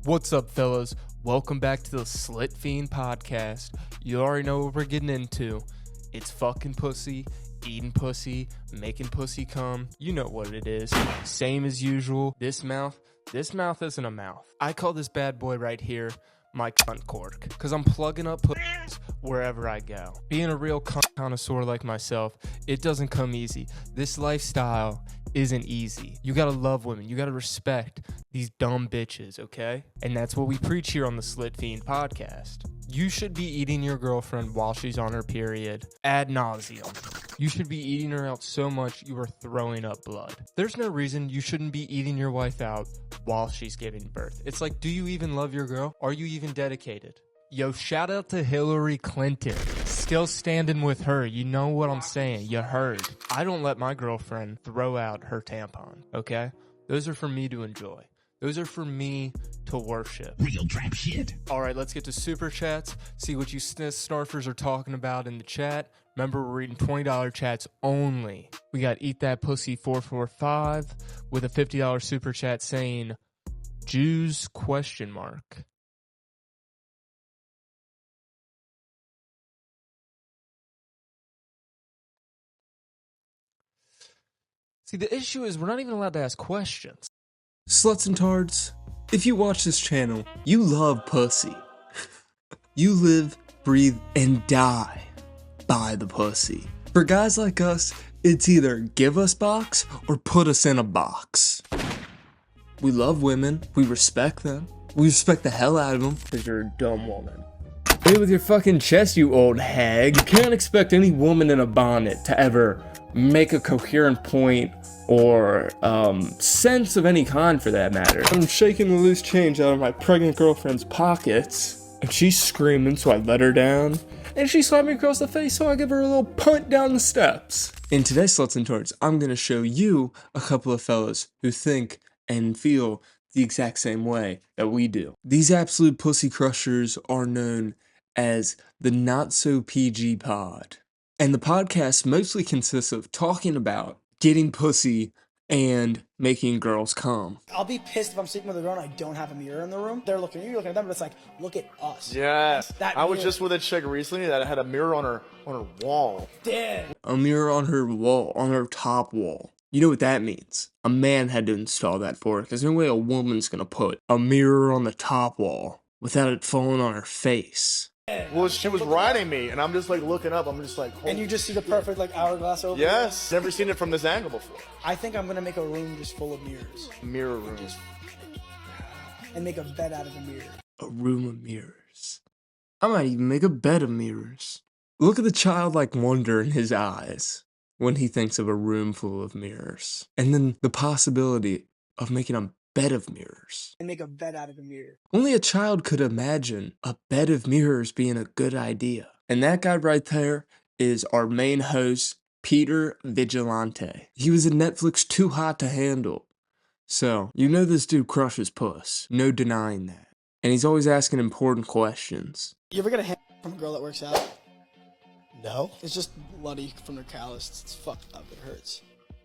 What's up, fellas? Welcome back to the Slit Fiend podcast. You already know what we're getting into. It's fucking pussy, eating pussy, making pussy come. You know what it is. Same as usual. This mouth isn't a mouth. I call this bad boy right here my cunt cork, because I'm plugging up pussies wherever I go. Being a real cunt connoisseur like myself, it doesn't come easy. This lifestyle isn't easy. You gotta love women. You gotta respect these dumb bitches, okay? And that's what we preach here on the Slit Fiend podcast. You should be eating your girlfriend while she's on her period ad nauseum. You should be eating her out so much you are throwing up blood. There's no reason you shouldn't be eating your wife out while she's giving birth. It's like, do you even love your girl? Are you even dedicated? Yo, shout out to Hillary Clinton. Still standing with her. You know what I'm saying. You heard. I don't let my girlfriend throw out her tampon, okay? Those are for me to enjoy. Those are for me to worship. Real trap shit. All right, let's get to super chats. See what you snarfers are talking about in the chat. Remember, we're reading $20 chats only. We got Eat That Pussy 445 with a $50 super chat saying Jews ? See, the issue is we're not even allowed to ask questions. Sluts and tards, if you watch this channel, you love pussy. You live, breathe, and die by the pussy. For guys like us, it's either give us box or put us in a box. We love women, we respect them, we respect the hell out of them, because you're a dumb woman. Hey with your fucking chest, you old hag. You can't expect any woman in a bonnet to ever make a coherent point or sense of any kind for that matter. I'm shaking the loose change out of my pregnant girlfriend's pockets, and she's screaming, so I let her down, and she slapped me across the face, so I give her a little punt down the steps. In today's Sluts and Tards, I'm gonna show you a couple of fellas who think and feel the exact same way that we do. These absolute pussy crushers are known as the Not So PG Pod. And the podcast mostly consists of talking about getting pussy and making girls come. I'll be pissed if I'm sleeping with a girl and I don't have a mirror in the room. They're looking at you, looking at them, but it's like, look at us. Yes. That I was mirror. just with a chick recently that had a mirror on her wall. Damn. A mirror on her wall, on her top wall. You know what that means? A man had to install that for her, because no way a woman's gonna put a mirror on the top wall without it falling on her face. Well, she was riding me, and I'm just like looking up. I'm just like, And you just see the perfect like hourglass over. yes, never seen it from this angle before. I think I'm gonna make a room just full of mirrors Mirror room. and make a bed out of a mirror. A room of mirrors. I might even make a bed of mirrors. Look at the childlike wonder in his eyes when he thinks of a room full of mirrors. And then the possibility of making a bed of mirrors. And make a bed out of a mirror. Only a child could imagine a bed of mirrors being a good idea. And that guy right there is our main host, Peter Vigilante. He was in Netflix Too Hot to Handle. So, you know this dude crushes puss. No denying that. And he's always asking important questions. You ever get a hand from a girl that works out? No? It's just bloody from their callus. It's fucked up. It hurts.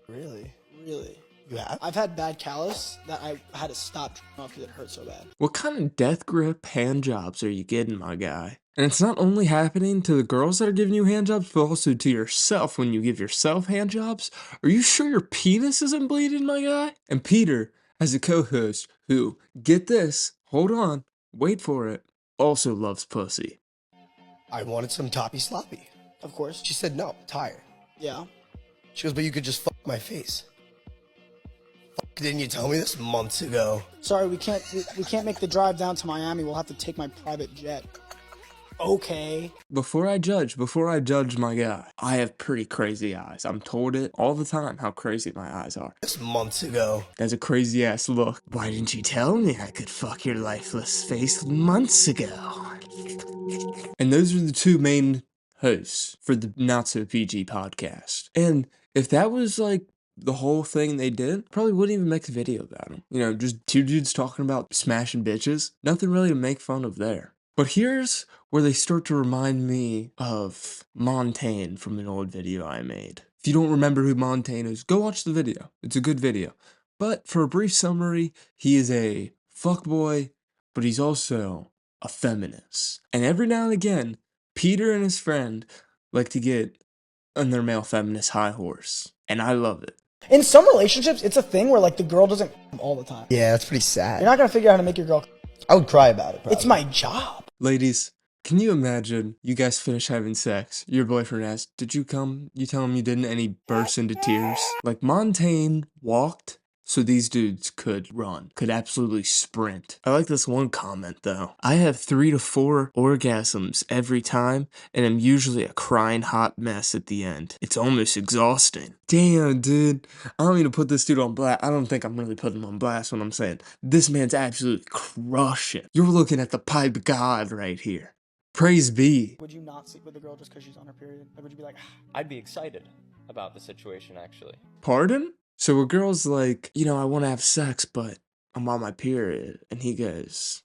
Really? Really. You have? I've had bad callus that I had to stop off because it hurt so bad. What kind of death grip hand jobs are you getting, my guy? And it's not only happening to the girls that are giving you hand jobs, but also to yourself when you give yourself hand jobs. Are you sure your penis isn't bleeding, my guy? And Peter has a co-host who, get this, hold on, wait for it, also loves pussy. I wanted some toppy sloppy. Of course. She said no, I'm tired. Yeah. She goes, but you could just fuck my face. Fuck, didn't you tell me this months ago? Sorry, we can't make the drive down to Miami. We'll have to take my private jet. Okay. Before I judge my guy, I have pretty crazy eyes. I'm told it all the time how crazy my eyes are. This months ago. That's a crazy ass look. Why didn't you tell me I could fuck your lifeless face months ago? And those are the two main hosts for the Not So PG podcast. And if that was like the whole thing they did, probably wouldn't even make a video about them. You know, just two dudes talking about smashing bitches. Nothing really to make fun of there. But here's where they start to remind me of Montaigne from an old video I made. If you don't remember who Montaigne is, go watch the video. It's a good video. But for a brief summary, he is a fuckboy, but he's also a feminist. And every now and again, Peter and his friend like to get on their male feminist high horse. And I love it. In some relationships, it's a thing where like the girl doesn't all the time. Yeah, that's pretty sad. You're not gonna figure out how to make your girl. I would cry about it, probably. It's my job. Ladies, can you imagine you guys finish having sex? Your boyfriend asks, "Did you come?" You tell him you didn't, and he bursts into tears. Like Montaigne walked so these dudes could run, could absolutely sprint. I like this one comment though. "I have 3 to 4 orgasms every time, and I'm usually a crying hot mess at the end. It's almost exhausting." Damn, dude. I don't mean to put this dude on blast. I don't think I'm really putting him on blast when I'm saying this man's absolutely crushing. You're looking at the pipe god right here. Praise be. Would you not sleep with a girl just because she's on her period? Like, would you be like, I'd be excited about the situation, actually. Pardon? So a girl's like, I want to have sex, but I'm on my period. And he goes,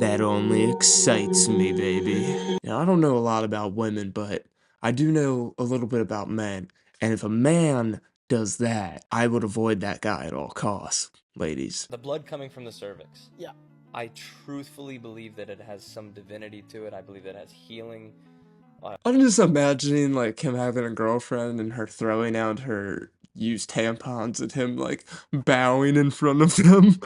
"That only excites me, baby." Now, I don't know a lot about women, but I do know a little bit about men. And if a man does that, I would avoid that guy at all costs, ladies. The blood coming from the cervix. yeah? I truthfully believe that it has some divinity to it. I believe that it has healing. I'm just imagining like him having a girlfriend and her throwing out her used tampons at him, like bowing in front of them.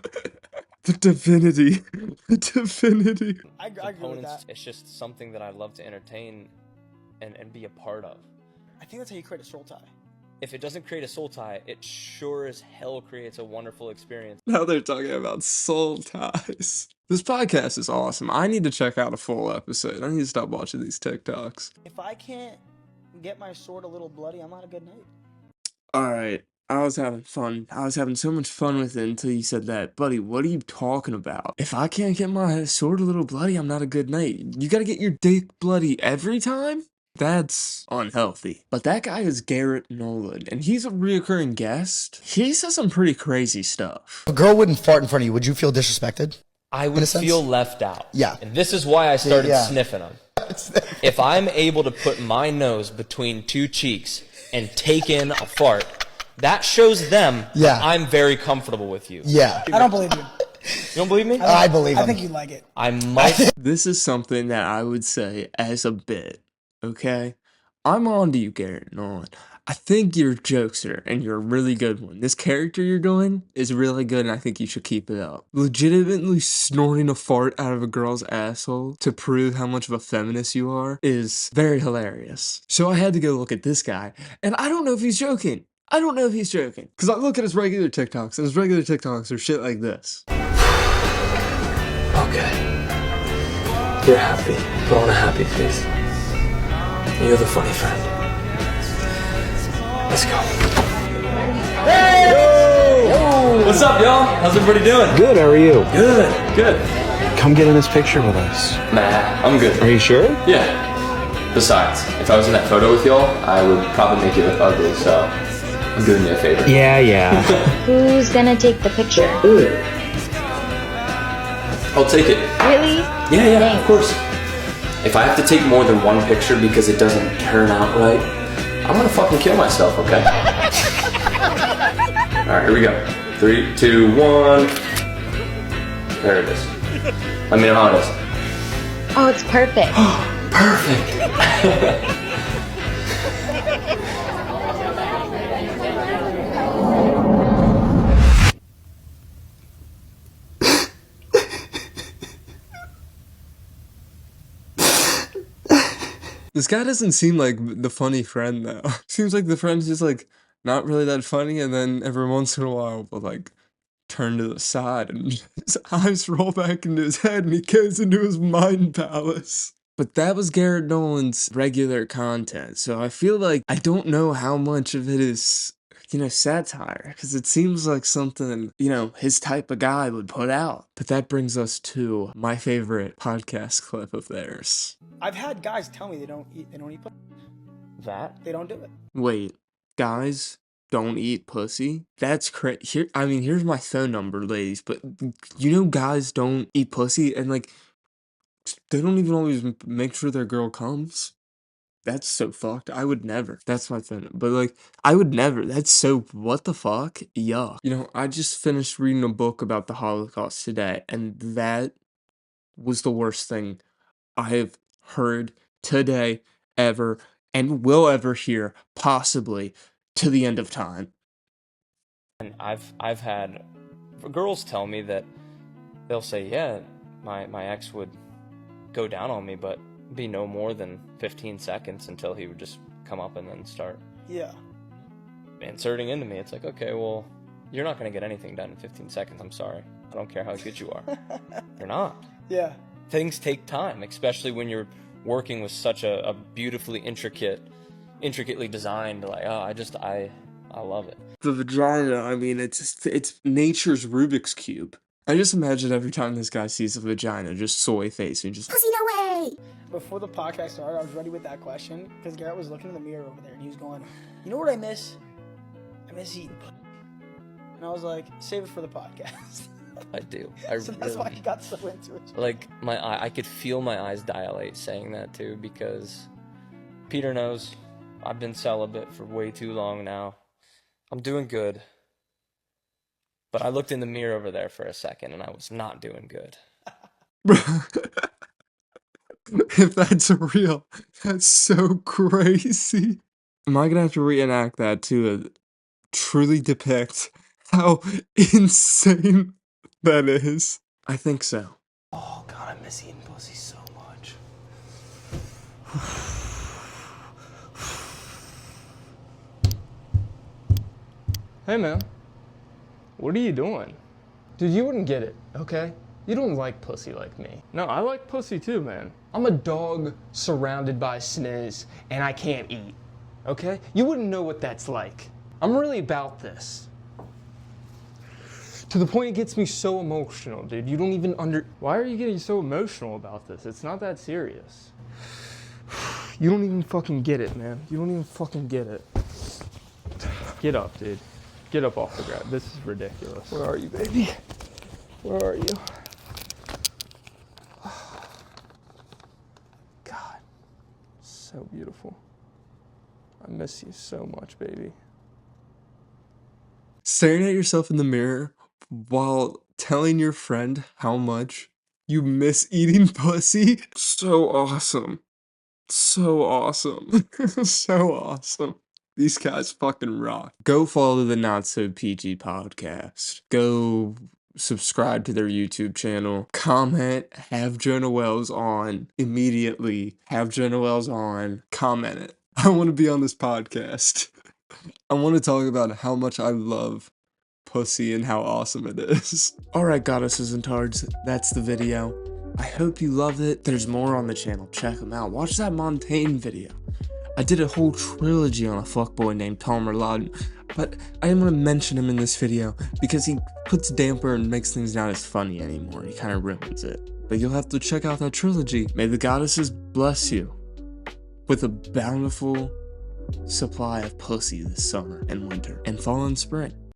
The divinity. The divinity. I agree with Components. that. It's just something that I love to entertain and be a part of. I think that's how you create a soul tie. If it doesn't create a soul tie, it sure as hell creates a wonderful experience. Now they're talking about soul ties. This podcast is awesome. I need to check out a full episode. I need to stop watching these TikToks. If I can't get my sword a little bloody, I'm not a good knight. Alright, I was having fun. I was having so much fun with it until you said that. Buddy, what are you talking about? If I can't get my sword a little bloody, I'm not a good knight. You gotta get your dick bloody every time? That's unhealthy. But that guy is Garrett Nolan, and he's a reoccurring guest. He says some pretty crazy stuff. If a girl wouldn't fart in front of you, would you feel disrespected? I In would a sense? feel left out. Yeah. And this is why I started Yeah. sniffing them. If I'm able to put my nose between two cheeks and take in a fart, that shows them Yeah. that I'm very comfortable with you. Yeah. I don't believe you. You don't believe me? I believe him. I think you like it. I might. This is something that I would say as a bit, okay? I'm on to you, Garrett Nolan. I think your jokes are, and you're a really good one. This character you're doing is really good, and I think you should keep it up. Legitimately snorting a fart out of a girl's asshole to prove how much of a feminist you are is very hilarious. So I had to go look at this guy, and I don't know if he's joking. I don't know if he's joking. Because I look at his regular TikToks, and his regular TikToks are shit like this. Okay. You're happy. Put on a happy face. You're the funny friend. Let's go. What's up, y'all? How's everybody doing? Good, how are you? Good. Come get in this picture with us. Nah, I'm good. Are you sure? Yeah. Besides, if I was in that photo with y'all, I would probably make you look ugly, so I'm doing you a favor. Yeah. Who's gonna take the picture? I'll take it. Really? Yeah, of course. If I have to take more than one picture because it doesn't turn out right, I'm gonna fucking kill myself, okay? Alright, here we go. 3, 2, 1. There it is. Let me know how it is. Oh, it's perfect. Perfect. This guy doesn't seem like the funny friend though. Seems like the friend's just like not really that funny, and then every once in a while will like turn to the side and his eyes roll back into his head and he goes into his mind palace. But that was Garrett Nolan's regular content, so I feel like I don't know how much of it is, satire, because it seems like something, his type of guy would put out. But that brings us to my favorite podcast clip of theirs. I've had guys tell me they don't eat pussy. That? They don't do it. Wait, guys don't eat pussy? That's crazy. Here's my phone number, ladies, but guys don't eat pussy, and like, they don't even always make sure their girl comes. That's so fucked. I would never. That's my thing. But like, I would never. That's so, what the fuck? Yuck. You know, I just finished reading a book about the Holocaust today, and that was the worst thing I have heard today, ever, and will ever hear, possibly, to the end of time. And I've had girls tell me that they'll say, yeah, my ex would go down on me, but be no more than 15 seconds until he would just come up and then start Yeah. inserting into me. It's like, okay, well, you're not going to get anything done in 15 seconds. I'm sorry. I don't care how good you are. You're not. Yeah. Things take time, especially when you're working with such a beautifully intricately designed, like, I love it. The vagina, I mean, it's nature's Rubik's Cube. I just imagine every time this guy sees a vagina, just soy face and just, pussy, no way! Before the podcast started, I was ready with that question because Garrett was looking in the mirror over there and he was going, you know what I miss? I miss eating pussy. And I was like, save it for the podcast. I do. So that's why he got so into it. Like, I could feel my eyes dilate saying that too, because Peter knows I've been celibate for way too long now. I'm doing good. But I looked in the mirror over there for a second and I was not doing good. if that's real, that's so crazy. Am I gonna have to reenact that to truly depict how insane that is? I think so. Oh God, I miss eating pussy so much. Hey man, what are you doing? Dude, you wouldn't get it, okay? You don't like pussy like me. No, I like pussy too, man. I'm a dog surrounded by sniz and I can't eat, okay? You wouldn't know what that's like. I'm really about this. To the point it gets me so emotional, dude. You don't even Why are you getting so emotional about this? It's not that serious. You don't even fucking get it, man. You don't even fucking get it. Get up, dude. Get up off the ground. This is ridiculous. Where are you, baby? Where are you? God, so beautiful. I miss you so much, baby. Staring at yourself in the mirror while telling your friend how much you miss eating pussy. So awesome. So awesome. So awesome. These guys fucking rock. Go follow the Not So PG podcast. Go subscribe to their YouTube channel. Comment, have Jonah Wells on immediately. Have Jonah Wells on. Comment it. I want to be on this podcast. I want to talk about how much I love pussy and how awesome it is. Alright, goddesses and tards, that's the video. I hope you love it. There's more on the channel. Check them out. Watch that Montaigne video. I did a whole trilogy on a fuckboy named Palmer Loudon, but I didn't want to mention him in this video because he puts a damper and makes things not as funny anymore. He kind of ruins it. But you'll have to check out that trilogy. May the goddesses bless you with a bountiful supply of pussy this summer and winter and fall and spring.